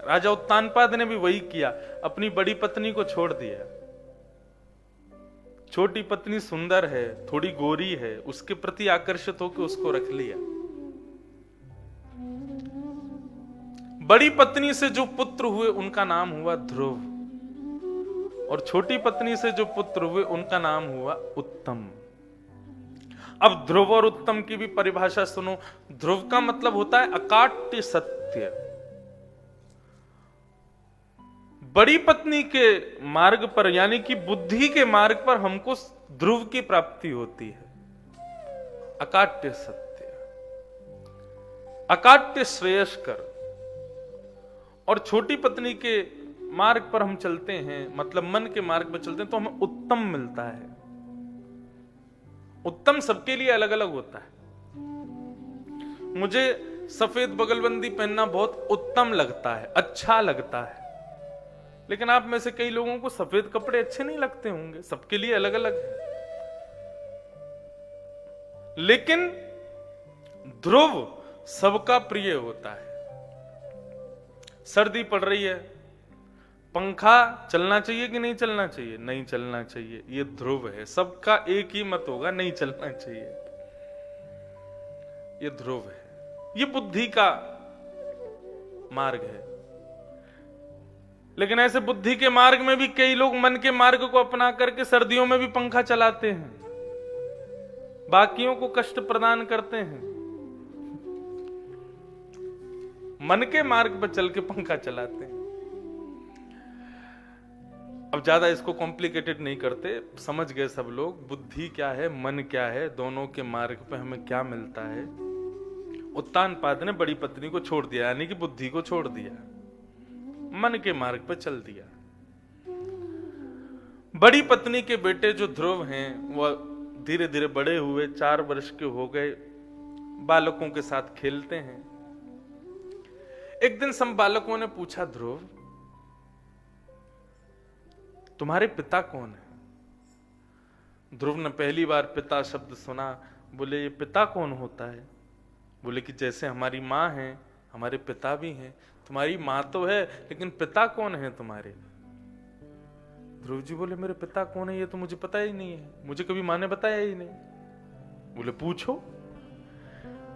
राजा उत्तानपाद ने भी वही किया, अपनी बड़ी पत्नी को छोड़ दिया। छोटी पत्नी सुंदर है, थोड़ी गोरी है, उसके प्रति आकर्षित होकर उसको रख लिया। बड़ी पत्नी से जो पुत्र हुए उनका नाम हुआ ध्रुव, और छोटी पत्नी से जो पुत्र हुए उनका नाम हुआ उत्तम। अब ध्रुव और उत्तम की भी परिभाषा सुनो। ध्रुव का मतलब होता है अकाट्य सत्य। बड़ी पत्नी के मार्ग पर यानी कि बुद्धि के मार्ग पर हमको ध्रुव की प्राप्ति होती है, अकाट्य सत्य, अकाट्य श्रेयस्कर। और छोटी पत्नी के मार्ग पर हम चलते हैं, मतलब मन के मार्ग पर चलते हैं, तो हमें उत्तम मिलता है। उत्तम सबके लिए अलग अलग होता है। मुझे सफेद बगलबंदी पहनना बहुत उत्तम लगता है, अच्छा लगता है, लेकिन आप में से कई लोगों को सफेद कपड़े अच्छे नहीं लगते होंगे, सबके लिए अलग अलग है। लेकिन ध्रुव सबका प्रिय होता है। सर्दी पड़ रही है, पंखा चलना चाहिए कि नहीं चलना चाहिए? नहीं चलना चाहिए, ये ध्रुव है। सबका एक ही मत होगा, नहीं चलना चाहिए, ये ध्रुव है। ये बुद्धि का मार्ग है। लेकिन ऐसे बुद्धि के मार्ग में भी कई लोग मन के मार्ग को अपना करके सर्दियों में भी पंखा चलाते हैं, बाकियों को कष्ट प्रदान करते हैं। मन के मार्ग पर चल के पंखा चलाते हैं। अब ज्यादा इसको कॉम्प्लिकेटेड नहीं करते, समझ गए सब लोग बुद्धि क्या है, मन क्या है, दोनों के मार्ग पे हमें क्या मिलता है। उत्तानपाद ने बड़ी पत्नी को छोड़ दिया, यानी कि बुद्धि को छोड़ दिया, मन के मार्ग पर चल दिया। बड़ी पत्नी के बेटे जो ध्रुव हैं वह धीरे धीरे बड़े हुए, 4 वर्ष के हो गए, बालकों के साथ खेलते हैं। एक दिन सब बालकों ने पूछा, ध्रुव तुम्हारे पिता कौन है? ध्रुव ने पहली बार पिता शब्द सुना। बोले ये पिता कौन होता है? बोले कि जैसे हमारी माँ है हमारे पिता भी हैं। तुम्हारी माँ तो है लेकिन पिता कौन है तुम्हारे? ध्रुव जी बोले मेरे पिता कौन है ये तो मुझे पता ही नहीं है, मुझे कभी माँ ने बताया ही नहीं। बोले पूछो।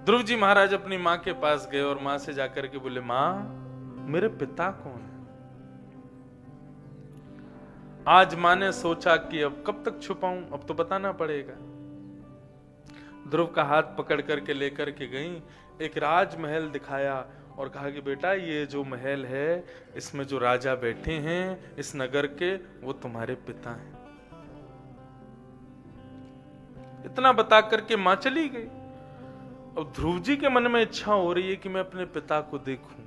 ध्रुव जी महाराज अपनी माँ के पास गए और माँ से जाकर के बोले, माँ मेरे पिता कौन है? आज माँ ने सोचा कि अब कब तक छुपाऊं, अब तो बताना पड़ेगा। ध्रुव का हाथ पकड़ करके लेकर के गई, एक राजमहल दिखाया और कहा कि बेटा ये जो महल है इसमें जो राजा बैठे हैं इस नगर के, वो तुम्हारे पिता हैं। इतना बता करके मां चली गई। अब ध्रुव जी के मन में इच्छा हो रही है कि मैं अपने पिता को देखूं।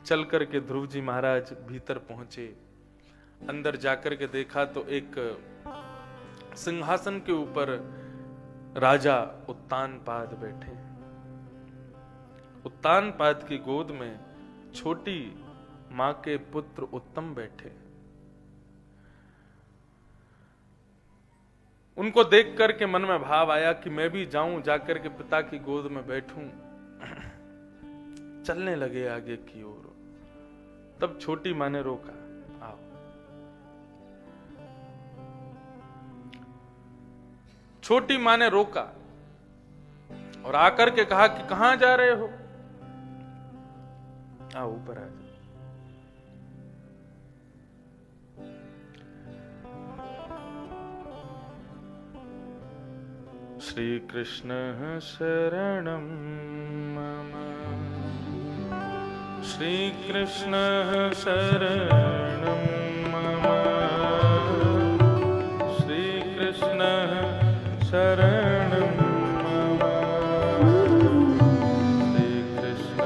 चल करके ध्रुव जी महाराज भीतर पहुंचे। अंदर जाकर के देखा तो एक सिंहासन के ऊपर राजा उत्तानपाद बैठे। उत्तानपाद की गोद में छोटी मां के पुत्र उत्तम बैठे। उनको देख करके मन में भाव आया कि मैं भी जाऊं, जाकर के पिता की गोद में बैठूं। चलने लगे आगे की ओर। तब छोटी मां ने रोका, आओ। छोटी मां ने रोका और आकर के कहा कि कहां जा रहे हो? आओ ऊपर आ जाओ। श्री कृष्ण शरणं मम, श्री कृष्ण शरणं मम, श्री कृष्ण शरणं मम, श्री कृष्ण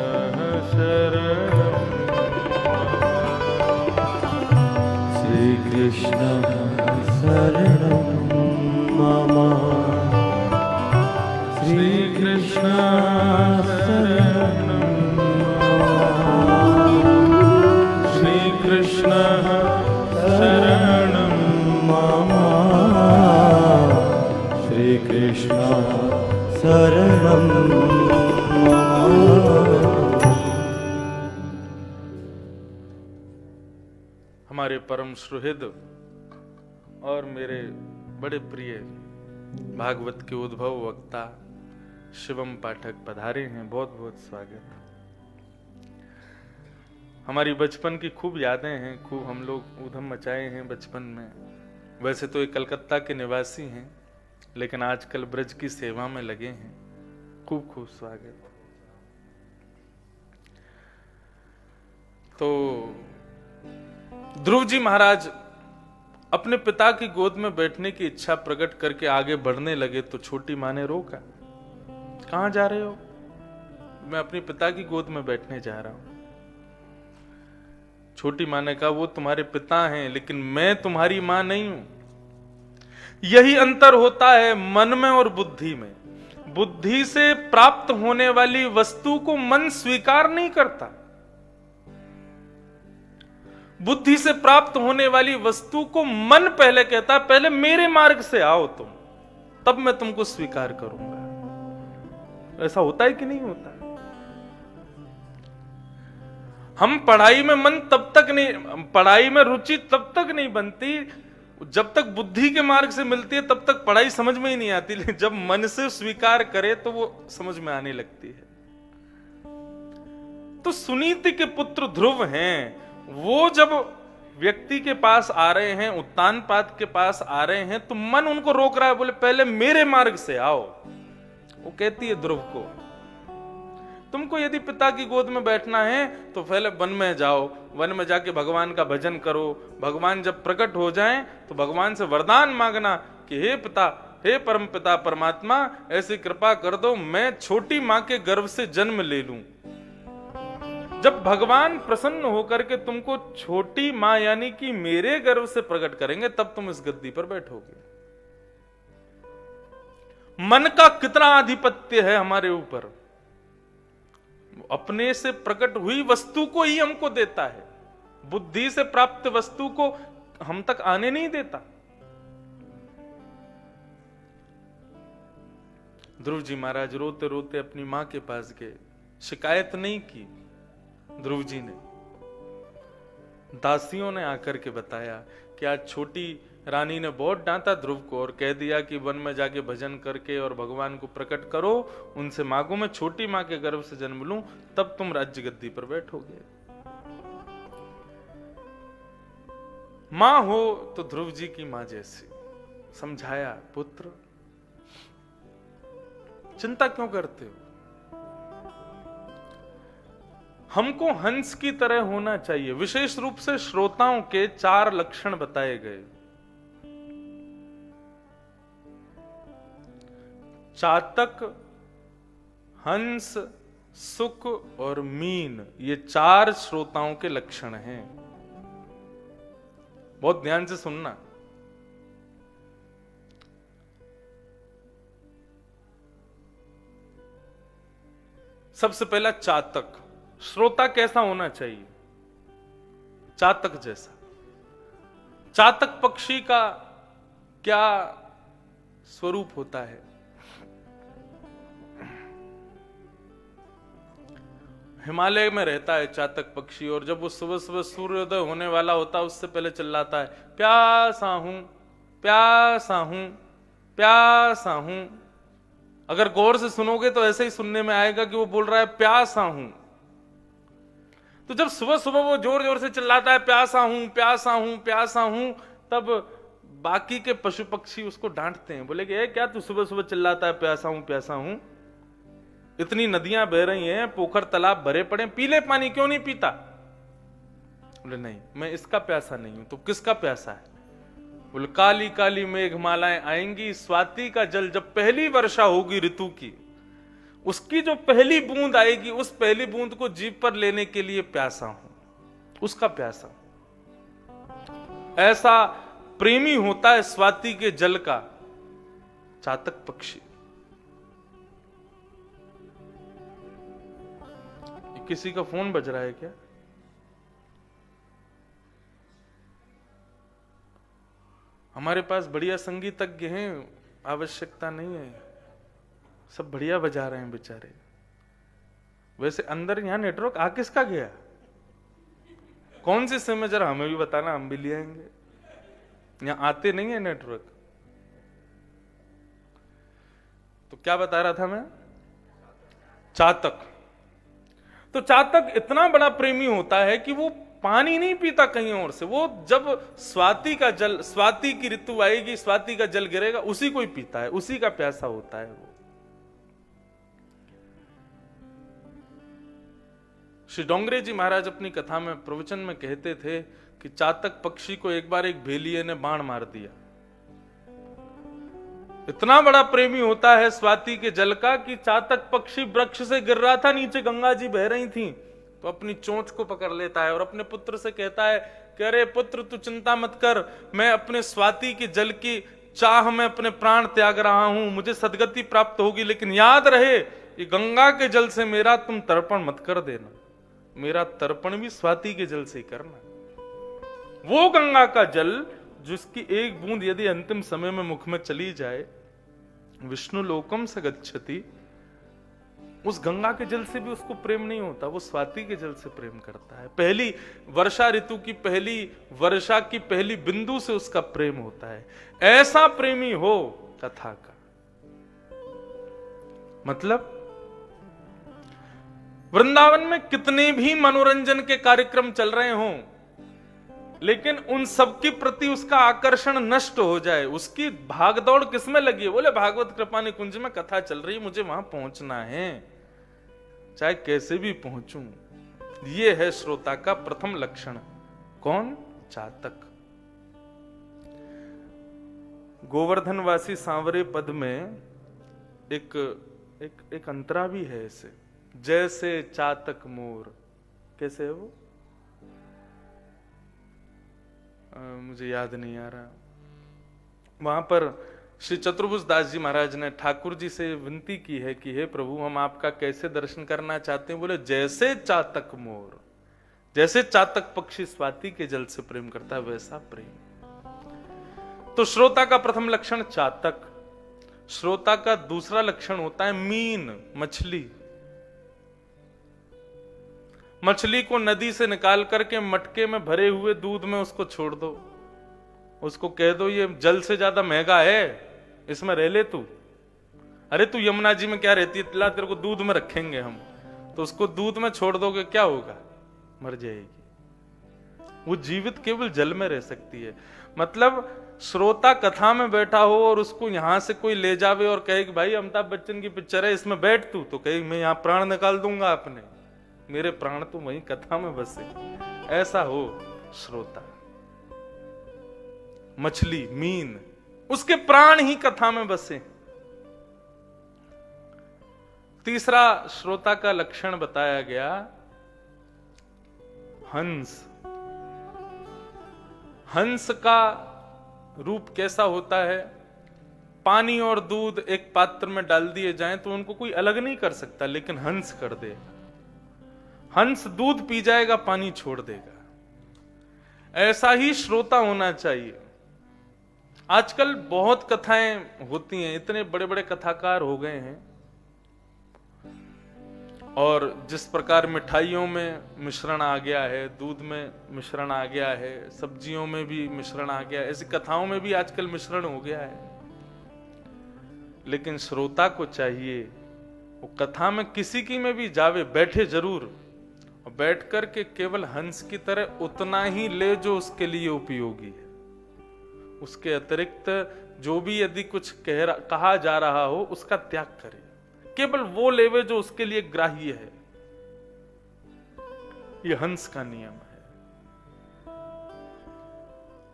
शरणं, श्री कृष्ण शरणं मम, श्री कृष्ण शरणं मम, श्री कृष्ण शरणं मम, श्री कृष्ण हमारे परम सुहृद और मेरे बड़े प्रिय भागवत के उद्भव वक्ता शिवम पाठक पधारे हैं। बहुत बहुत स्वागत। हमारी बचपन की खूब यादें हैं, खूब हम लोग ऊधम मचाए हैं बचपन में। वैसे तो ये कलकत्ता के निवासी हैं, लेकिन आजकल ब्रज की सेवा में लगे हैं। खूब खूब स्वागत। तो ध्रुव जी महाराज अपने पिता की गोद में बैठने की इच्छा प्रकट करके आगे बढ़ने लगे तो छोटी मां ने रोका। कहां जा रहे हो? मैं अपने पिता की गोद में बैठने जा रहा हूं। छोटी मां ने कहा, वो तुम्हारे पिता हैं, लेकिन मैं तुम्हारी मां नहीं हूं। यही अंतर होता है मन में और बुद्धि में। बुद्धि से प्राप्त होने वाली वस्तु को मन स्वीकार नहीं करता। बुद्धि से प्राप्त होने वाली वस्तु को मन पहले कहता है, पहले मेरे मार्ग से आओ तुम, तब मैं तुमको स्वीकार करूंगा। ऐसा होता है कि नहीं होता? हम पढ़ाई में मन तब तक नहीं, पढ़ाई में रुचि तब तक नहीं बनती जब तक बुद्धि के मार्ग से मिलती है, तब तक पढ़ाई समझ में ही नहीं आती। लेकिन जब मन से स्वीकार करे तो वो समझ में आने लगती है। तो सुनीति के पुत्र ध्रुव हैं, वो जब व्यक्ति के पास आ रहे हैं, उत्तानपाद के पास आ रहे हैं, तो मन उनको रोक रहा है, बोले पहले मेरे मार्ग से आओ। वो कहती है ध्रुव को, तुमको यदि पिता की गोद में बैठना है तो पहले वन में जाओ, वन में जाके भगवान का भजन करो। भगवान जब प्रकट हो जाएं तो भगवान से वरदान मांगना कि हे पिता, हे परम पिता परमात्मा, ऐसी कृपा कर दो मैं छोटी मां के गर्भ से जन्म ले लूं। जब भगवान प्रसन्न होकर के तुमको छोटी मां यानी कि मेरे गर्भ से प्रकट करेंगे, तब तुम इस गद्दी पर बैठोगे। मन का कितना आधिपत्य है हमारे ऊपर। अपने से प्रकट हुई वस्तु को ही हमको देता है, बुद्धि से प्राप्त वस्तु को हम तक आने नहीं देता। ध्रुव जी महाराज रोते रोते अपनी मां के पास गए। शिकायत नहीं की ध्रुव जी ने। दासियों ने आकर के बताया कि आज छोटी रानी ने बहुत डांटा ध्रुव को और कह दिया कि वन में जाके भजन करके और भगवान को प्रकट करो, उनसे मांगो मैं छोटी मां के गर्भ से जन्म लूं, तब तुम राज्य गद्दी पर बैठोगे। मां हो तो ध्रुव जी की मां जैसी। समझाया, पुत्र चिंता क्यों करते हो? हमको हंस की तरह होना चाहिए। विशेष रूप से श्रोताओं के 4 लक्षण बताए गए। चातक, हंस, सुक और मीन, ये 4 श्रोताओं के लक्षण हैं। बहुत ध्यान से सुनना। सबसे पहला चातक। श्रोता कैसा होना चाहिए? चातक जैसा। चातक पक्षी का क्या स्वरूप होता है? हिमालय में रहता है चातक पक्षी, और जब वो सुबह सुबह सूर्योदय होने वाला होता है उससे पहले चिल्लाता है, प्यासा हूं, प्यासा हूं, प्यासा हूं। अगर गौर से सुनोगे तो ऐसे ही सुनने में आएगा कि वो बोल रहा है प्यासा हूं। तो जब सुबह सुबह वो जोर जोर से चिल्लाता है प्यासा हूं, प्यासा हूं, प्यासा हूं, तब बाकी के पशु पक्षी उसको डांटते हैं, बोले कि क्या तू सुबह सुबह चिल्लाता है प्यासा हूं, प्यासा हूं? इतनी नदियां बह रही हैं, पोखर तालाब भरे पड़े, पीले पानी क्यों नहीं पीता? बोले नहीं, मैं इसका प्यासा नहीं हूं। तो किसका प्यासा है? बोले काली काली मेघमालाएं आएंगी, स्वाति का जल जब पहली वर्षा होगी ऋतु की, उसकी जो पहली बूंद आएगी, उस पहली बूंद को जीभ पर लेने के लिए प्यासा हूं, उसका प्यासा। ऐसा प्रेमी होता है स्वाति के जल का चातक पक्षी। किसी का फोन बज रहा है क्या? हमारे पास बढ़िया संगीतज्ञ हैं, आवश्यकता नहीं है, सब बढ़िया बजा रहे हैं बेचारे। वैसे अंदर यहां नेटवर्क आ किसका गया? कौन सी सिम है जरा हमें भी बताना, हम भी ले आएंगे। यहां आते नहीं है नेटवर्क। तो क्या बता रहा था मैं? चातक। तो चातक इतना बड़ा प्रेमी होता है कि वो पानी नहीं पीता कहीं और से, वो जब स्वाति की ऋतु आएगी, स्वाति का जल गिरेगा, उसी को ही पीता है, उसी का प्यासा होता है वो। श्री डोंगरे जी महाराज अपनी कथा में, प्रवचन में कहते थे कि चातक पक्षी को एक बार एक भेलिये ने बाण मार दिया। इतना बड़ा प्रेमी होता है स्वाति के जल का कि चातक पक्षी वृक्ष से गिर रहा था, नीचे गंगा जी बह रही थी, तो अपनी चोंच को पकड़ लेता है और अपने पुत्र से कहता है कि अरे पुत्र तू चिंता मत कर, मैं अपने स्वाति के जल की चाह में अपने प्राण त्याग रहा हूं, मुझे सदगति प्राप्त होगी, लेकिन याद रहे ये गंगा के जल से मेरा तुम तर्पण मत कर देना, मेरा तर्पण भी स्वाति के जल से ही करना। वो गंगा का जल जिसकी एक बूंद यदि अंतिम समय में मुख में चली जाए, विष्णु लोकम से गच्छति, उस गंगा के जल से भी उसको प्रेम नहीं होता, वो स्वाति के जल से प्रेम करता है। पहली वर्षा ऋतु की पहली वर्षा की पहली बिंदु से उसका प्रेम होता है। ऐसा प्रेमी हो कथा का। मतलब वृंदावन में कितने भी मनोरंजन के कार्यक्रम चल रहे हों, लेकिन उन सब के प्रति उसका आकर्षण नष्ट हो जाए, उसकी भागदौड़ किसमें लगी है? बोले भागवत कृपा निकुंज में कथा चल रही है, मुझे वहां पहुंचना है, चाहे कैसे भी पहुंचूं। ये है श्रोता का प्रथम लक्षण। कौन? चातक। गोवर्धनवासी सांवरे पद में एक अंतरा भी है ऐसे, जैसे चातक मोर। कैसे है वो? मुझे याद नहीं आ रहा। वहां पर श्री चतुर्भुज दास जी महाराज ने ठाकुर जी से विनती की है कि हे प्रभु, हम आपका कैसे दर्शन करना चाहते हैं। बोले जैसे चातक मोर, जैसे चातक पक्षी स्वाति के जल से प्रेम करता है, वैसा प्रेम। तो श्रोता का प्रथम लक्षण चातक। श्रोता का दूसरा लक्षण होता है मीन, मछली। मछली को नदी से निकाल करके मटके में भरे हुए दूध में उसको छोड़ दो, उसको कह दो ये जल से ज्यादा महंगा है, इसमें रह ले तू। अरे तू यमुना जी में क्या रहती है, ला तेरे को दूध में रखेंगे हम, तो उसको दूध में छोड़ दोगे, क्या होगा? मर जाएगी। वो जीवित केवल जल में रह सकती है। मतलब श्रोता कथा में बैठा हो और उसको यहां से कोई ले जावे और कहे कि भाई अमिताभ बच्चन की पिक्चर है, इसमें बैठ तू, तो कहे मैं यहां प्राण निकाल दूंगा अपने, मेरे प्राण तो वही कथा में बसे। ऐसा हो श्रोता। मछली, मीन, उसके प्राण ही कथा में बसे। तीसरा श्रोता का लक्षण बताया गया हंस। हंस का रूप कैसा होता है? पानी और दूध एक पात्र में डाल दिए जाएं तो उनको कोई अलग नहीं कर सकता, लेकिन हंस कर दे। हंस दूध पी जाएगा, पानी छोड़ देगा। ऐसा ही श्रोता होना चाहिए। आजकल बहुत कथाएं होती हैं, इतने बड़े बड़े कथाकार हो गए हैं, और जिस प्रकार मिठाइयों में मिश्रण आ गया है, दूध में मिश्रण आ गया है, सब्जियों में भी मिश्रण आ गया है, ऐसी कथाओं में भी आजकल मिश्रण हो गया है। लेकिन श्रोता को चाहिए वो कथा में किसी की में भी जावे, बैठे जरूर, और बैठ कर के केवल हंस की तरह उतना ही ले जो उसके लिए उपयोगी है। उसके अतिरिक्त जो भी यदि कुछ कहा जा रहा हो उसका त्याग करे, केवल वो लेवे जो उसके लिए ग्राह्य है। ये हंस का नियम है।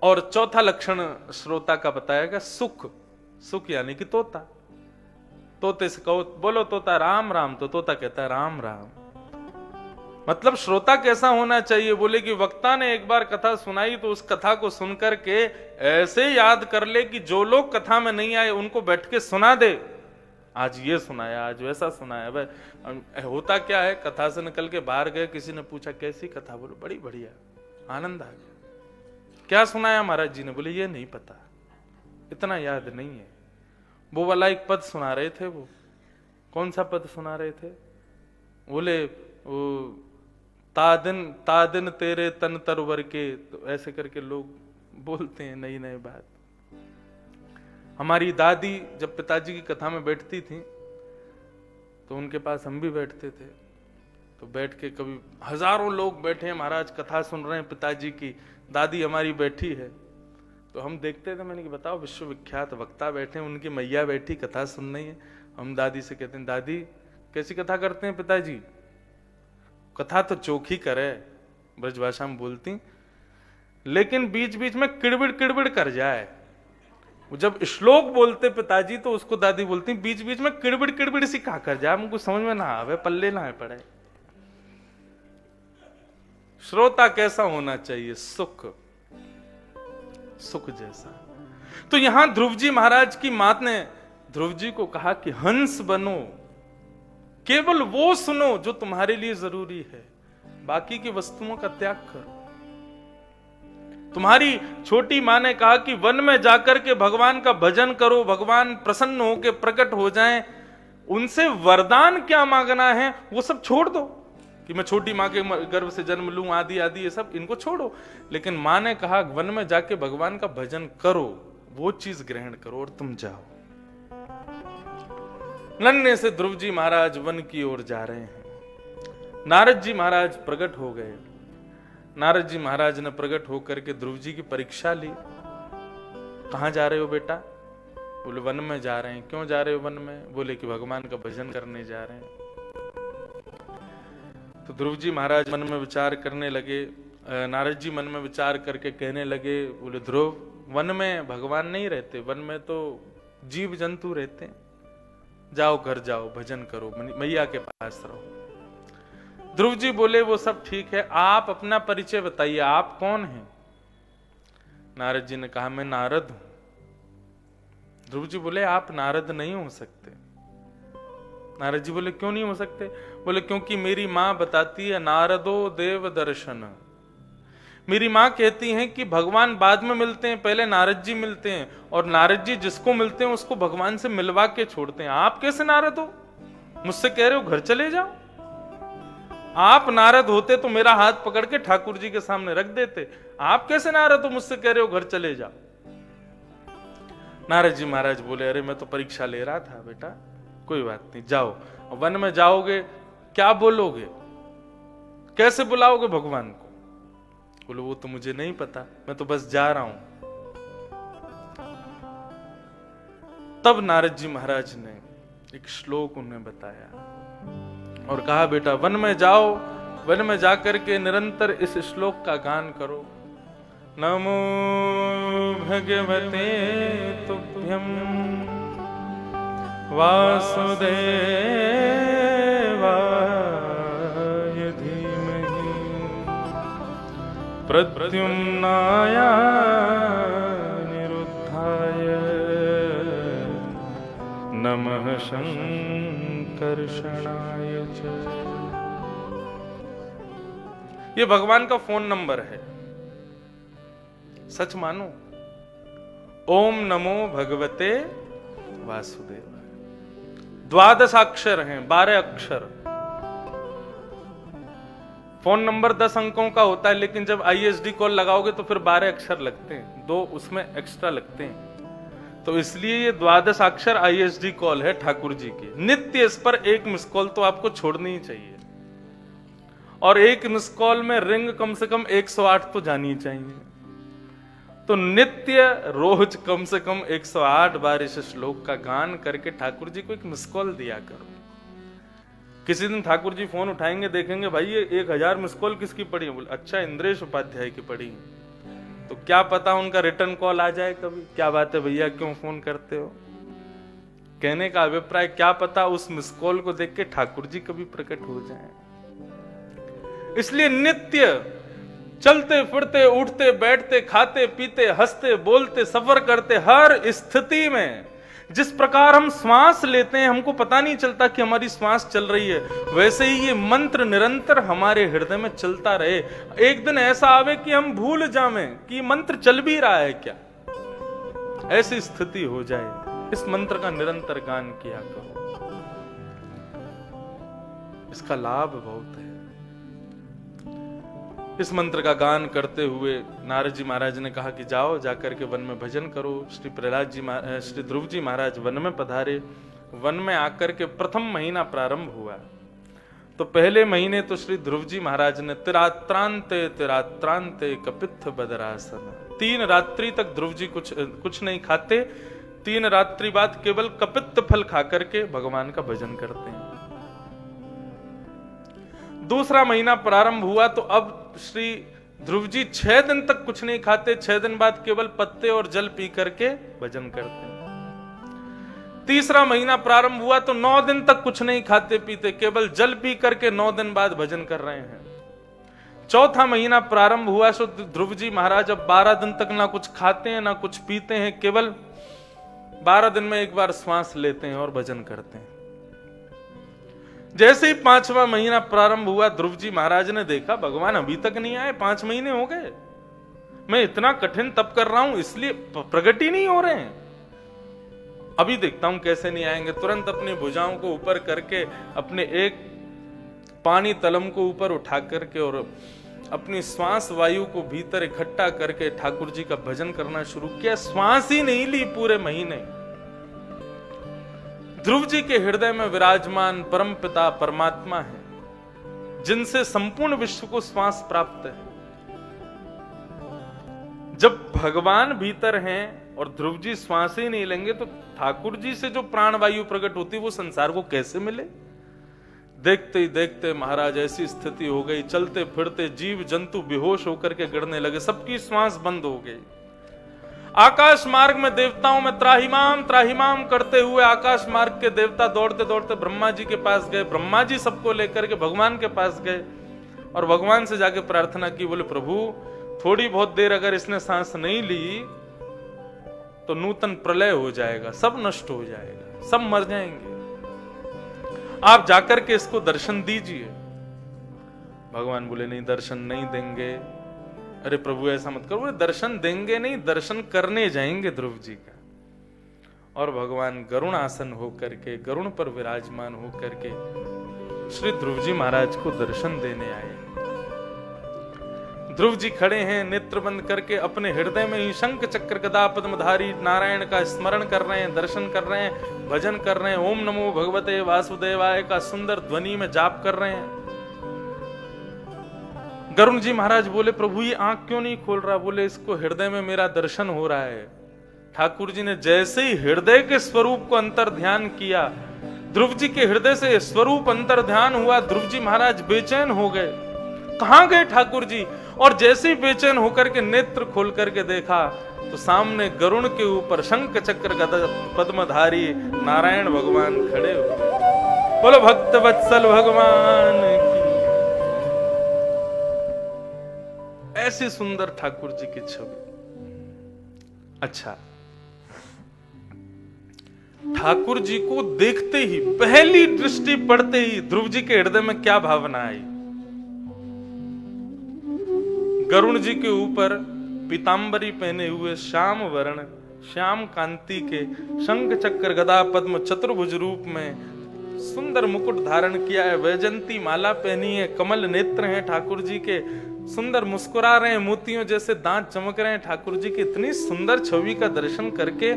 और चौथा लक्षण श्रोता का बताया गया सुख। सुख यानी कि तोता। तोते से कहो बोलो तोता राम राम, तो तोता कहता है राम राम। मतलब श्रोता कैसा होना चाहिए? बोले कि वक्ता ने एक बार कथा सुनाई तो उस कथा को सुनकर के ऐसे याद कर ले कि जो लोग कथा में नहीं आए उनको बैठ के सुना दे, आज ये सुनाया, आज वैसा सुनाया। भाई होता क्या है, कथा से निकल के बाहर गए, किसी ने पूछा कैसी कथा? बोले बड़ी बढ़िया, आनंद आ गया। क्या सुनाया महाराज जी ने? बोले ये नहीं पता, इतना याद नहीं है। वो वाला एक पद सुना रहे थे। वो कौन सा पद सुना रहे थे? बोले वो तादिन तेरे तन तरवर के, तो ऐसे करके लोग बोलते हैं नई नई बात। हमारी दादी जब पिताजी की कथा में बैठती थी तो उनके पास हम भी बैठते थे, तो बैठ के कभी हजारों लोग बैठे हैं महाराज, कथा सुन रहे हैं पिताजी की, दादी हमारी बैठी है, तो हम देखते थे। मैंने कि बताओ, विश्वविख्यात वक्ता बैठे हैं, उनकी मैया बैठी कथा सुन रही है, हम दादी से कहते हैं दादी कैसी कथा करते हैं पिताजी, कथा तो चोखी करे, ब्रजभाषा में बोलती, लेकिन बीच बीच में किड़बिड़ किड़बिड़ कर जाए। जब श्लोक बोलते पिताजी तो उसको दादी बोलती बीच बीच में किड़बिड़ किड़बिड़ सी कहा कर जाए, हमको समझ में ना आवे, पल्ले ना पड़े। श्रोता कैसा होना चाहिए? सुख जैसा। तो यहां ध्रुव जी महाराज की मात ने ध्रुव जी को कहा कि हंस बनो, केवल वो सुनो जो तुम्हारे लिए जरूरी है, बाकी की वस्तुओं का त्याग करो। तुम्हारी छोटी मां ने कहा कि वन में जाकर के भगवान का भजन करो, भगवान प्रसन्न होकर प्रकट हो जाएं, उनसे वरदान क्या मांगना है वो सब छोड़ दो, कि मैं छोटी मां के गर्भ से जन्म लूं आदि आदि, ये सब इनको छोड़ो। लेकिन मां ने कहा वन में जाके भगवान का भजन करो, वो चीज ग्रहण करो और तुम जाओ। नन्हे से ध्रुव जी महाराज वन की ओर जा रहे हैं। नारद जी महाराज प्रकट हो गए। नारद जी महाराज ने प्रकट होकर के ध्रुव जी की परीक्षा ली। कहां जा रहे हो बेटा? बोले वन में जा रहे हैं। क्यों जा रहे हो वन में? बोले कि भगवान का भजन करने जा रहे हैं। तो ध्रुव जी महाराज मन में विचार करने लगे। नारद जी मन में विचार करके कहने लगे, बोले ध्रुव, वन में भगवान नहीं रहते, वन में तो जीव जंतु रहते हैं, जाओ घर जाओ, भजन करो, मैया के पास रहो। ध्रुव जी बोले वो सब ठीक है, आप अपना परिचय बताइए, आप कौन हैं? नारद जी ने कहा मैं नारद हूं। ध्रुव जी बोले आप नारद नहीं हो सकते। नारद जी बोले क्यों नहीं हो सकते? बोले क्योंकि मेरी मां बताती है नारदो देव दर्शन। मेरी मां कहती हैं कि भगवान बाद में मिलते हैं, पहले नारद जी मिलते हैं, और नारद जी जिसको मिलते हैं उसको भगवान से मिलवा के छोड़ते हैं। आप कैसे नारद हो? मुझसे कह रहे हो घर चले जाओ? आप नारद होते तो मेरा हाथ पकड़ के ठाकुर जी के सामने रख देते। आप कैसे नारद हो, मुझसे कह रहे हो घर चले जाओ? नारद जी महाराज बोले अरे मैं तो परीक्षा ले रहा था बेटा, कोई बात नहीं, जाओ। वन में जाओगे, क्या बोलोगे, कैसे बुलाओगे भगवान को? बोलो वो तो मुझे नहीं पता, मैं तो बस जा रहा हूं। तब नारद जी महाराज ने एक श्लोक उन्हें बताया और कहा बेटा वन में जाओ, वन में जाकर के निरंतर इस श्लोक का गान करो। नमो भगवते तुभ्यं वासुदेवाय धीमहि प्रद्युम्नाय निरुद्धाय नमः संकर्षणाय च। ये भगवान का फोन नंबर है, सच मानो। ओम नमो भगवते वासुदेवाय। 12 अक्षर हैं, 12 अक्षर। फोन नंबर 10 अंकों का होता है, लेकिन जब ISD कॉल लगाओगे तो फिर 12 अक्षर लगते हैं, 2 उसमें एक्स्ट्रा लगते हैं। तो इसलिए ये 12 अक्षर ISD कॉल है ठाकुर जी की। नित्य इस पर एक मिस कॉल तो आपको छोड़नी ही चाहिए, और एक मिस कॉल में रिंग कम से कम 108 तो जानी चाहिए। तो नित्य रोज कम से कम 108 बार इस श्लोक का गान करके ठाकुर जी को एक मिस कॉल दिया करो। किसी दिन ठाकुर जी फोन उठाएंगे, देखेंगे भाई ये 1000 मिस कॉल किसकी पड़ी है? बोले अच्छा इंद्रेश उपाध्याय की पड़ी। तो क्या पता उनका रिटर्न कॉल आ जाए कभी। क्या बात है भैया, क्यों फोन करते हो? कहने का अभिप्राय क्या पता उस मिस कॉल को देख के ठाकुर जी कभी प्रकट हो जाए। इसलिए नित्य चलते फिरते, उठते बैठते, खाते पीते, हंसते बोलते, सफर करते, हर स्थिति में जिस प्रकार हम श्वास लेते हैं हमको पता नहीं चलता कि हमारी श्वास चल रही है, वैसे ही ये मंत्र निरंतर हमारे हृदय में चलता रहे। एक दिन ऐसा आवे कि हम भूल जावें कि मंत्र चल भी रहा है क्या, ऐसी स्थिति हो जाए। इस मंत्र का निरंतर गान किया करो, इसका लाभ बहुत है। इस मंत्र का गान करते हुए नारद जी महाराज ने कहा कि जाओ जाकर के वन में भजन करो। श्री प्रहलाद जी श्री ध्रुव जी महाराज वन में पधारे। वन में आकर के प्रथम महीना प्रारंभ हुआ। तो पहले महीने तो श्री ध्रुव जी महाराज ने तिरात्रांते कपित्थ बदरासन, 3 रात्रि तक ध्रुव जी कुछ नहीं खाते। 3 रात्रि बाद केवल कपित्थ फल खा करके भगवान का भजन करते हैं। दूसरा महीना प्रारंभ हुआ तो अब श्री ध्रुव जी 6 दिन तक कुछ नहीं खाते। 6 दिन बाद केवल पत्ते और जल पी करके भजन करते हैं। तीसरा महीना प्रारंभ हुआ तो 9 दिन तक कुछ नहीं खाते पीते, केवल जल पी करके 9 दिन बाद भजन कर रहे हैं। चौथा महीना प्रारंभ हुआ तो ध्रुव जी महाराज अब 12 दिन तक ना कुछ खाते हैं ना कुछ पीते हैं, केवल 12 दिन में एक बार श्वास लेते हैं और भजन करते हैं। जैसे ही 5वां महीना प्रारंभ हुआ, ध्रुव जी महाराज ने देखा भगवान अभी तक नहीं आए, 5 महीने हो गए, मैं इतना कठिन तप कर रहा हूं इसलिए प्रकट ही नहीं हो रहे हैं, अभी देखता हूं कैसे नहीं आएंगे। तुरंत अपनी भुजाओं को ऊपर करके अपने एक पानी तलम को ऊपर उठा करके और अपनी श्वास वायु को भीतर इकट्ठा करके ठाकुर जी का भजन करना शुरू किया। श्वास ही नहीं ली पूरे महीने। ध्रुव जी के हृदय में विराजमान परम पिता परमात्मा है, जिनसे संपूर्ण विश्व को श्वास प्राप्त है। जब भगवान भीतर हैं और ध्रुव जी श्वास ही नहीं लेंगे तो ठाकुर जी से जो प्राण वायु प्रकट होती है वो संसार को कैसे मिले। देखते ही देखते महाराज ऐसी स्थिति हो गई, चलते फिरते जीव जंतु बेहोश होकर के गिरने लगे, सबकी श्वास बंद हो गई। आकाश मार्ग में देवताओं में त्राहिमाम त्राहिमाम करते हुए आकाश मार्ग के देवता दौड़ते दौड़ते ब्रह्मा जी के पास गए। ब्रह्मा जी सबको लेकर के भगवान के पास गए और भगवान से जाके प्रार्थना की, बोले प्रभु थोड़ी बहुत देर अगर इसने सांस नहीं ली तो नूतन प्रलय हो जाएगा, सब नष्ट हो जाएगा, सब मर जाएंगे, आप जाकर के इसको दर्शन दीजिए। भगवान बोले नहीं, दर्शन नहीं देंगे। अरे प्रभु ऐसा मत करो। बोले दर्शन देंगे नहीं, दर्शन करने जाएंगे ध्रुव जी का। और भगवान गरुण आसन होकर के, गरुण पर विराजमान होकर के श्री ध्रुव जी महाराज को दर्शन देने आए। ध्रुव जी खड़े हैं नेत्र बंद करके, अपने हृदय में ही शंख चक्र गदा पद्मधारी नारायण का स्मरण कर रहे हैं, दर्शन कर रहे हैं, भजन कर रहे हैं, ओम नमो भगवते वासुदेवाय का सुंदर ध्वनि में जाप कर रहे हैं। गरुण जी महाराज बोले प्रभु ये आंख क्यों नहीं खोल रहा। बोले इसको हृदय में मेरा दर्शन हो रहा है। ठाकुर जी ने जैसे ही हृदय के स्वरूप को अंतर ध्यान किया, ध्रुव जी के हृदय से स्वरूप अंतर ध्यान हुआ। ध्रुव जी महाराज बेचैन हो गए, कहां गए ठाकुर जी। और जैसे ही बेचैन होकर के नेत्र खोल करके देखा तो सामने गरुण के ऊपर शंख चक्र गदा पद्मधारी नारायण भगवान खड़े हुए। बोलो भक्त वत्सल भगवान की। ऐसी सुंदर ठाकुर जी की छवि। अच्छा, ठाकुर जी को देखते ही, पहली दृष्टि पड़ते ही ध्रुव जी के हृदय में क्या भावना आई। गरुण जी के ऊपर पीतांबरी पहने हुए श्याम वर्ण श्याम कांति के शंख चक्र गदा पद्म चतुर्भुज रूप में सुंदर मुकुट धारण किया है, वैजंती माला पहनी है, कमल नेत्र हैं ठाकुर जी के, सुंदर मुस्कुरा रहे हैं, मोतियों जैसे दांत चमक रहे हैं ठाकुर जी की। इतनी सुंदर छवि का दर्शन करके,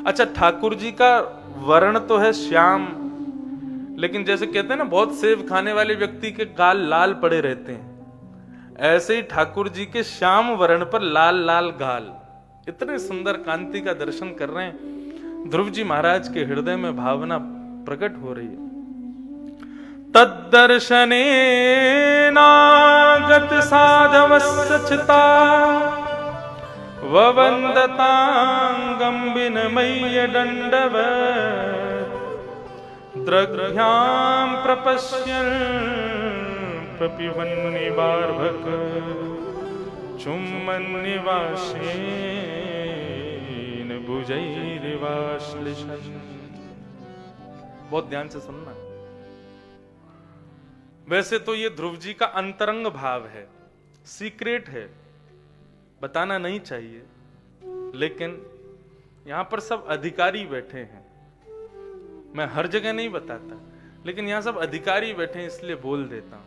अच्छा ठाकुर जी का वर्ण तो है श्याम, लेकिन जैसे कहते हैं ना बहुत सेब खाने वाले व्यक्ति के गाल लाल पड़े रहते हैं, ऐसे ही ठाकुर जी के श्याम वर्ण पर लाल लाल गाल। इतने सुंदर कांति का दर्शन कर रहे हैं। ध्रुव जी महाराज के हृदय में भावना प्रकट हो रही है। तद्दर्शने नागत साधवस्सचता ववन्दतांगं विनमय्य दण्डवत् द्रघ्यां प्रपश्यन् प्रपिबन्निवार्भक चुम्बन्निवासेन भुजैरिवाश्लिषन्। बहुत ध्यान से सुनना। वैसे तो ये ध्रुव जी का अंतरंग भाव है, सीक्रेट है, बताना नहीं चाहिए, लेकिन यहां पर सब अधिकारी बैठे हैं। मैं हर जगह नहीं बताता, लेकिन यहां सब अधिकारी बैठे हैं इसलिए बोल देता हूं।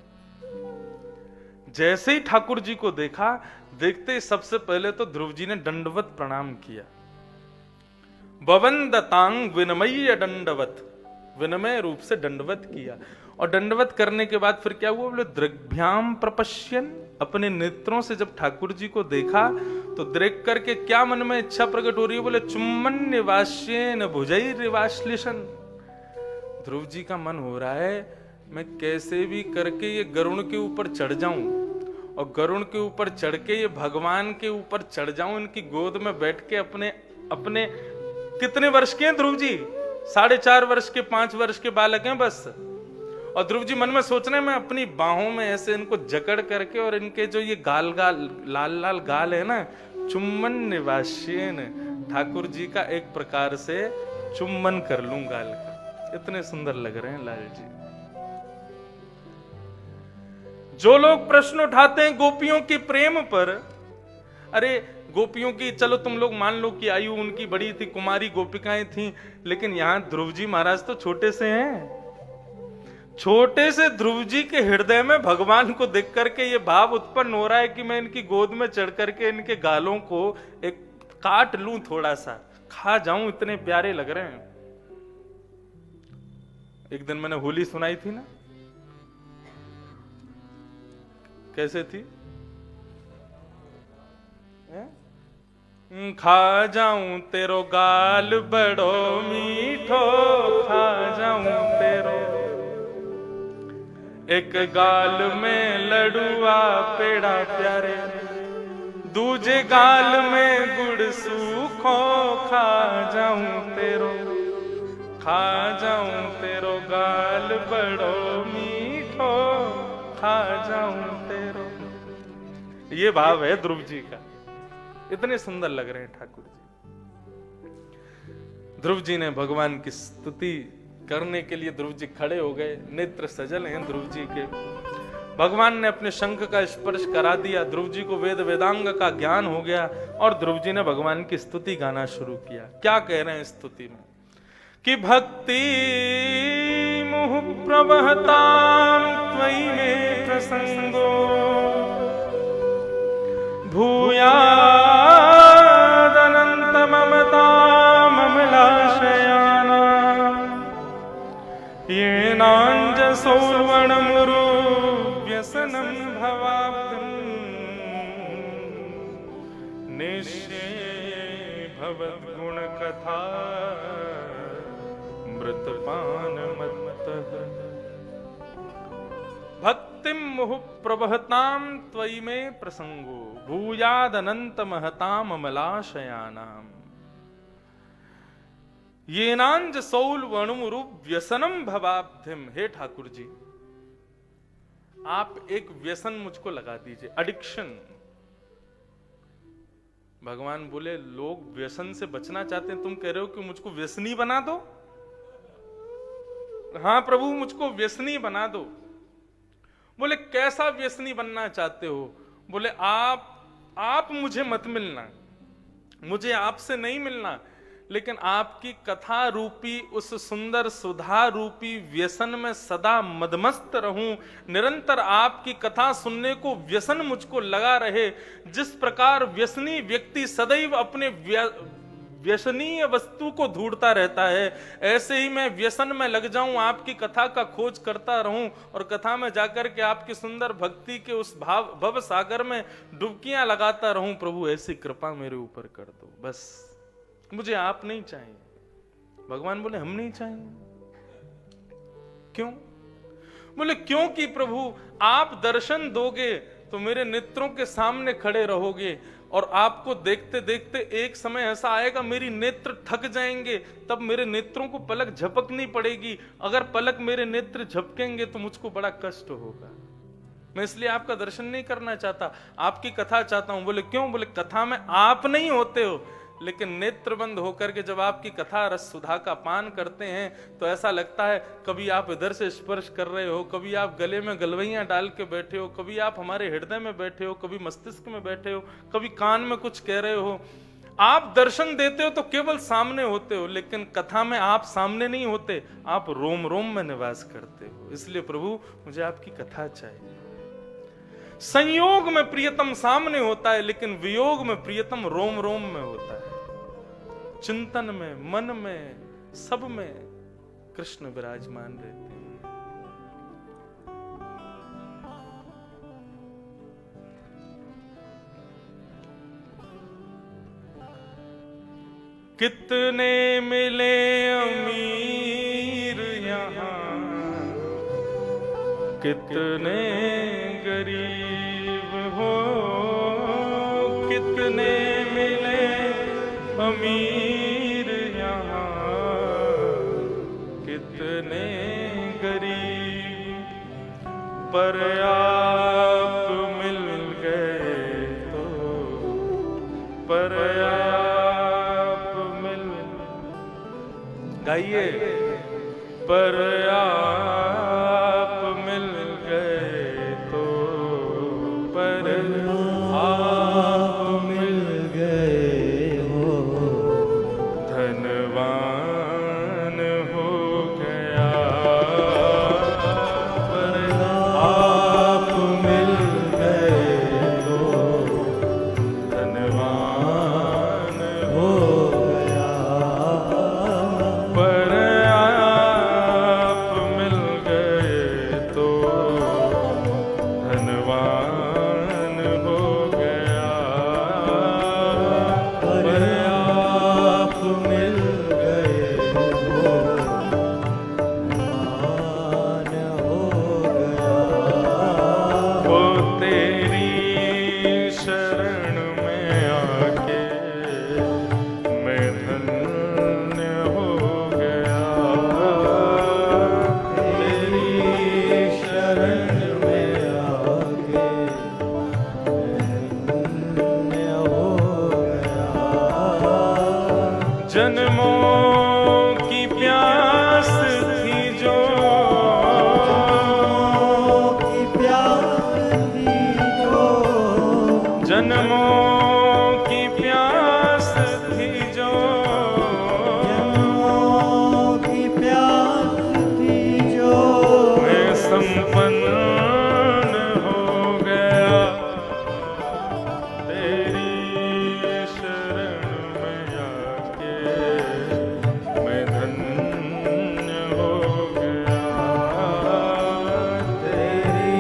जैसे ही ठाकुर जी को देखा, देखते ही सबसे पहले तो ध्रुव जी ने दंडवत प्रणाम किया। बवंदतांग विनमय्य दंडवत, विनमय रूप से दंडवत किया। और दंडवत करने के बाद फिर क्या हुआ, बोले दृग्भ्याम प्रपश्यन, अपने नेत्रों से जब ठाकुर जी को देखा तो देख करके क्या मन में इच्छा प्रकट हो रही है, बोले चुम्बन निवास्येन भुजैर निवाश्लिशन। ध्रुव जी का मन हो रहा है मैं कैसे भी करके ये गरुण के ऊपर चढ़ जाऊं, और गरुण के ऊपर चढ़ के ये भगवान के ऊपर चढ़ जाऊं, इनकी गोद में बैठ के अपने अपने कितने वर्ष के हैं ध्रुव जी, 4.5 वर्ष के, 5 वर्ष के बालक हैं बस। और ध्रुव जी मन में सोच रहे हैं मैं अपनी बाहों में ऐसे इनको जकड़ करके, और इनके जो ये गाल गाल लाल लाल गाल है ना, चुम्बन निवास्येन, ठाकुर जी का एक प्रकार से चुम्बन कर लूं गाल का। इतने सुंदर लग रहे हैं लाल जी। जो लोग प्रश्न उठाते हैं गोपियों के प्रेम पर, अरे गोपियों की चलो तुम लोग मान लो कि आयु उनकी बड़ी थी, कुमारी गोपिकाएं थीं, लेकिन यहां ध्रुव जी महाराज तो छोटे से हैं। छोटे से ध्रुव जी के हृदय में भगवान को देख करके ये भाव उत्पन्न हो रहा है कि मैं इनकी गोद में चढ़ करके इनके गालों को एक काट लूं, थोड़ा सा खा जाऊं, इतने प्यारे लग रहे हैं। एक दिन मैंने होली सुनाई थी ना, कैसे थी, खा जाऊं तेरो गाल बड़ो मीठो, खा जाऊं तेरो, एक गाल में लडुआ पेड़ा प्यारे, दूजे गाल में गुड़ सूखो, खा जाऊं तेरो, खा जाऊं तेरो गाल बड़ो मीठो, खा जाऊं तेरो। ये भाव है ध्रुव जी का, इतने सुंदर लग रहे हैं ठाकुर जी। ध्रुव जी ने भगवान की स्तुति करने के लिए ध्रुव जी खड़े हो गए, नेत्र सजल हैं ध्रुव जी के। भगवान ने अपने शंख का स्पर्श करा दिया, ध्रुव जी को वेद वेदांग का ज्ञान हो गया, और ध्रुव जी ने भगवान की स्तुति गाना शुरू किया। क्या कह रहे हैं स्तुति में, कि भक्ति मुह प्रवहतां त्वयि मे प्रसंगो, भूयादनंत ममता ममलाशयाना, येनांजसौर्वणमुरु व्यसनं भवाब्धं, निश्चये भवद्गुणकथा मृतपानमत्तः। भक्तिम मुह प्रवहतां त्वयि मे प्रसंगो, भूयाद अनंत महताम अमलाशयानाम, येनांज सौल वणुमुरु व्यसनम भवाब्धिम। हे ठाकुर जी, आप एक व्यसन मुझको लगा दीजिए, एडिक्शन। भगवान बोले लोग व्यसन से बचना चाहते हैं, तुम कह रहे हो कि मुझको व्यसनी बना दो। हाँ प्रभु, मुझको व्यसनी बना दो। बोले कैसा व्यसनी बनना चाहते हो? बोले आप मुझे मत मिलना, मुझे आपसे नहीं मिलना, लेकिन आपकी कथा रूपी उस सुंदर सुधा रूपी व्यसन में सदा मदमस्त रहूं, निरंतर आपकी कथा सुनने को व्यसन मुझको लगा रहे। जिस प्रकार व्यसनी व्यक्ति सदैव अपने व्यसनीय वस्तु को ढूंढता रहता है, ऐसे ही मैं व्यसन में लग जाऊं, आपकी कथा का खोज करता रहूं, और कथा में जाकर के आपकी सुंदर भक्ति के उस भव सागर में डुबकियां लगाता रहूं। प्रभु ऐसी कृपा मेरे ऊपर कर दो, बस मुझे आप नहीं चाहिए। भगवान बोले हम नहीं चाहिए। क्यों? बोले क्योंकि प्रभु आप दर्शन दोगे तो मेरे नेत्रों के सामने खड़े रहोगे, और आपको देखते देखते एक समय ऐसा आएगा मेरी नेत्र थक जाएंगे, तब मेरे नेत्रों को पलक झपकनी पड़ेगी। अगर पलक मेरे नेत्र झपकेंगे तो मुझको बड़ा कष्ट होगा। मैं इसलिए आपका दर्शन नहीं करना चाहता, आपकी कथा चाहता हूं। बोले क्यों? बोले कथा में आप नहीं होते हो, लेकिन नेत्र बंद होकर के जब आपकी कथा रस सुधा का पान करते हैं तो ऐसा लगता है कभी आप इधर से स्पर्श कर रहे हो, कभी आप गले में गलवैयां डाल के बैठे हो, कभी आप हमारे हृदय में बैठे हो, कभी मस्तिष्क में बैठे हो, कभी कान में कुछ कह रहे हो। आप दर्शन देते हो तो केवल सामने होते हो, लेकिन कथा में आप सामने नहीं होते, आप रोम रोम में निवास करते हो। इसलिए प्रभु मुझे आपकी कथा चाहिए। संयोग में प्रियतम सामने होता है, लेकिन वियोग में प्रियतम रोम रोम में होता है। चिंतन में, मन में, सब में कृष्ण विराजमान रहते हैं। कितने मिले अमीर यहाँ, कितने गरीब हो, कितने मिले अमीर यहाँ, कितने गरीब, पर आप मिल गए तो, पर आप मिल, गाइए, पर आप मिल गए तो, पर आप मिल गए हो, धनवान हो गया, पर आप मिल गए तो, धनवान हो गया, पर आप मिल गए तो, धनवान हो गया, पर आप मिल गए तो, धनवान हो गया। वो तेरी शरण में आके मैं धन्य हो गया, तेरी शरण में आके मैं धन्य हो गया। जन्मों की प्यास थी जो, जन्मों की प्यास थी जो, जन्मों की प्यास थी जो, मैं संपन्न हो गया, तेरी शरण में आके मैं धन्य हो गया, तेरी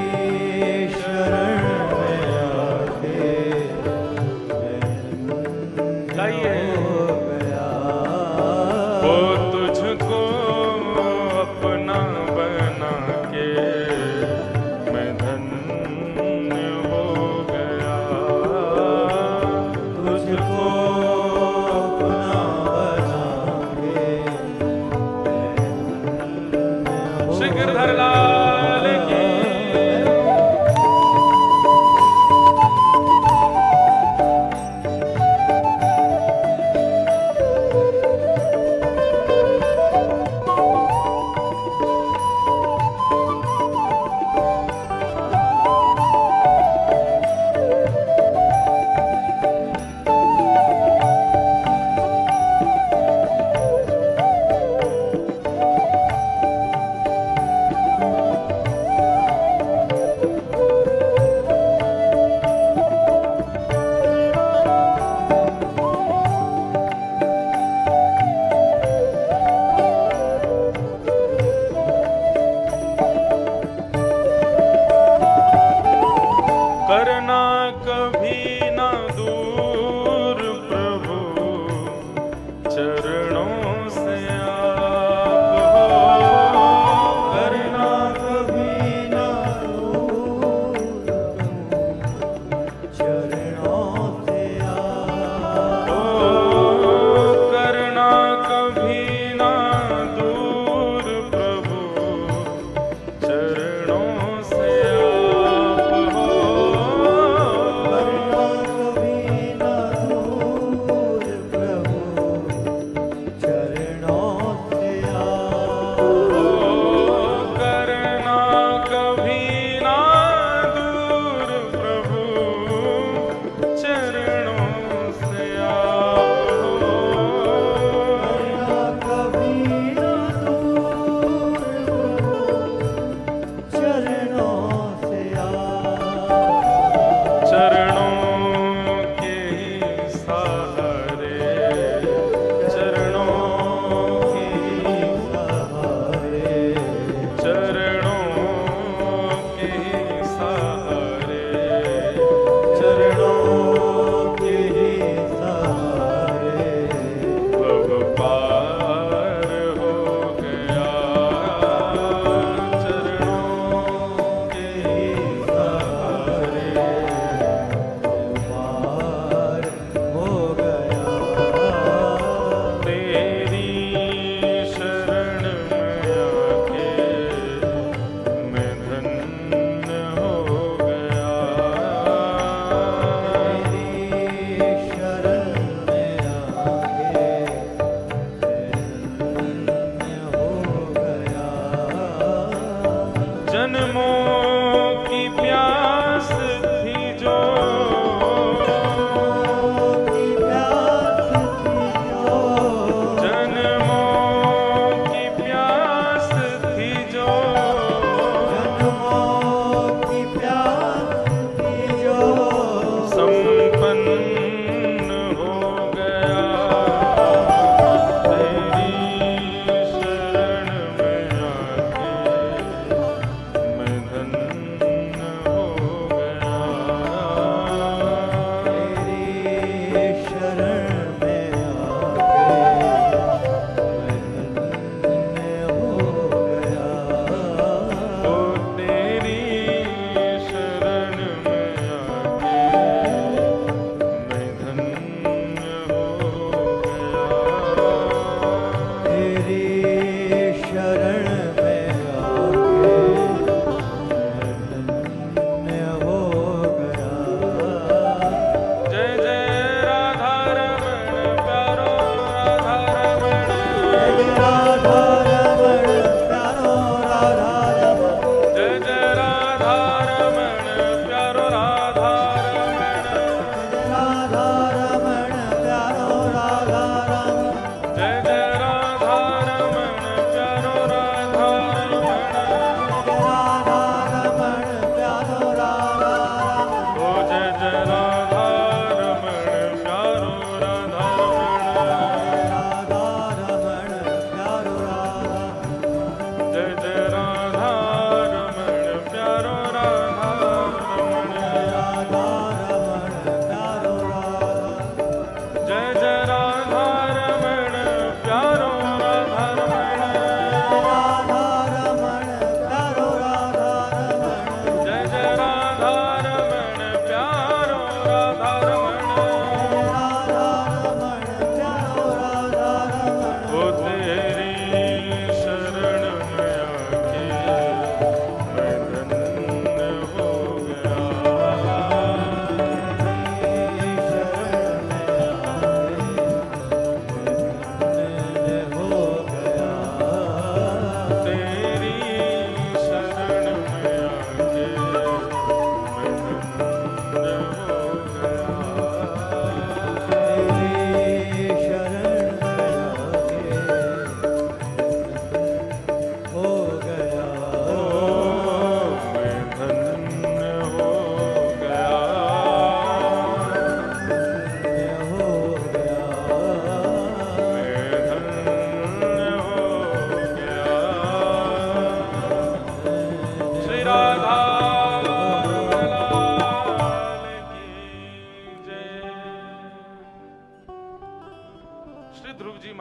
शरण में आके हो गया। वो तुझको अपना बना के मैं धन्य हो गया, तुझको अपना बना के श्री गिरधर लाल की। करना कभी ना दूर प्रभु चरणों से आप हो, करना कभी ना दूर चरणों से आप हो, करना कभी ना दूर प्रभु चरणों से आप हो, करना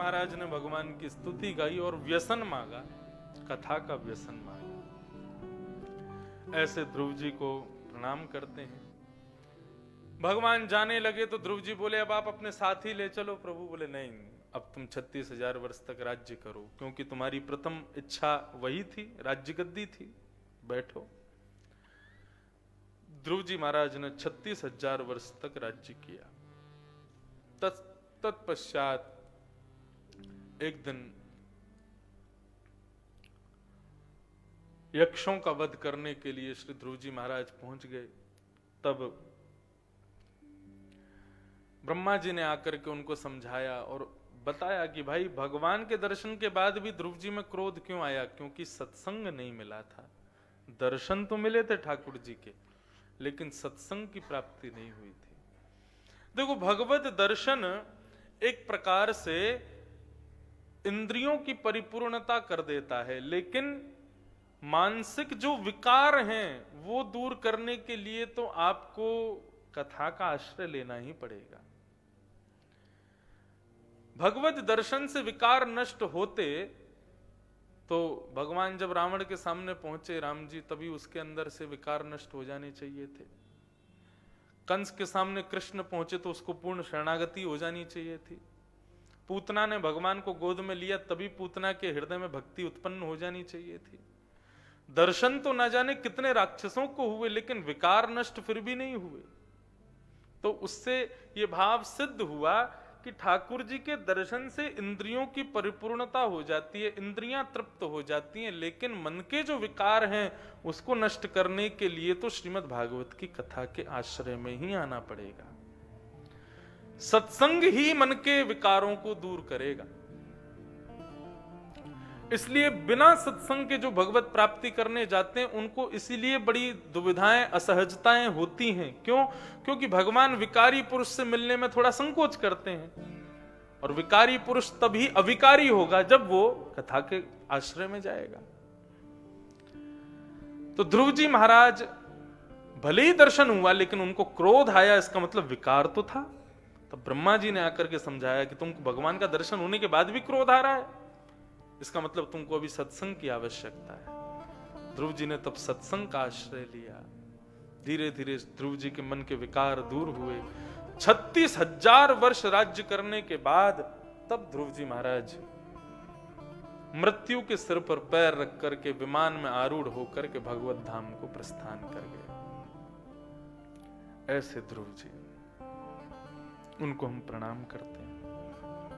महाराज ने भगवान की स्तुति गाई और व्यसन मांगा, कथा का व्यसन मांगा। ऐसे ध्रुव जी को प्रणाम करते हैं। भगवान जाने लगे तो ध्रुव जी बोले अब आप अपने साथ ही ले चलो। प्रभु बोले नहीं, अब तुम 36,000 वर्ष तक राज्य करो, क्योंकि तुम्हारी प्रथम इच्छा वही थी, राज्य गद्दी थी, बैठो। ध्रुव जी महाराज ने 36,000 वर्ष तक राज्य किया। तत्पश्चात एक दिन यक्षों का वध करने के लिए श्री ध्रुव जी महाराज पहुंच गए। तब ब्रह्मा जी ने आकर के उनको समझाया और बताया कि भाई भगवान के दर्शन के बाद भी ध्रुव जी में क्रोध क्यों आया, क्योंकि सत्संग नहीं मिला था। दर्शन तो मिले थे ठाकुर जी के, लेकिन सत्संग की प्राप्ति नहीं हुई थी। देखो, भगवत दर्शन एक प्रकार से इंद्रियों की परिपूर्णता कर देता है, लेकिन मानसिक जो विकार हैं वो दूर करने के लिए तो आपको कथा का आश्रय लेना ही पड़ेगा। भगवत दर्शन से विकार नष्ट होते तो भगवान जब रावण के सामने पहुंचे राम जी, तभी उसके अंदर से विकार नष्ट हो जाने चाहिए थे। कंस के सामने कृष्ण पहुंचे तो उसको पूर्ण शरणागति हो जानी चाहिए थी। पूतना ने भगवान को गोद में लिया, तभी पूतना के हृदय में भक्ति उत्पन्न हो जानी चाहिए थी। दर्शन तो न जाने कितने राक्षसों को हुए, लेकिन विकार नष्ट फिर भी नहीं हुए। तो उससे यह भाव सिद्ध हुआ कि ठाकुर जी के दर्शन से इंद्रियों की परिपूर्णता हो जाती है, इंद्रियां तृप्त हो जाती हैं, लेकिन मन के जो विकार हैं उसको नष्ट करने के लिए तो श्रीमद् भागवत की कथा के आश्रय में ही आना पड़ेगा। सत्संग ही मन के विकारों को दूर करेगा। इसलिए बिना सत्संग के जो भगवत प्राप्ति करने जाते हैं उनको इसीलिए बड़ी दुविधाएं, असहजताएं होती हैं। क्यों? क्योंकि भगवान विकारी पुरुष से मिलने में थोड़ा संकोच करते हैं, और विकारी पुरुष तभी अविकारी होगा जब वो कथा के आश्रय में जाएगा। तो ध्रुव जी महाराज भले ही दर्शन हुआ, लेकिन उनको क्रोध आया, इसका मतलब विकार तो था। तब ब्रह्मा जी ने आकर के समझाया कि तुमको भगवान का दर्शन होने के बाद भी क्रोध आ रहा है, इसका मतलब तुमको अभी सत्संग की आवश्यकता है। ध्रुव जी ने तब सत्संग का आश्रय लिया। धीरे धीरे ध्रुव जी के मन के विकार दूर हुए। 36,000 वर्ष राज्य करने के बाद तब ध्रुव जी महाराज मृत्यु के सिर पर पैर रख करके विमान में आरूढ़ होकर के भगवत धाम को प्रस्थान कर गए। ऐसे ध्रुव जी, उनको हम प्रणाम करते हैं।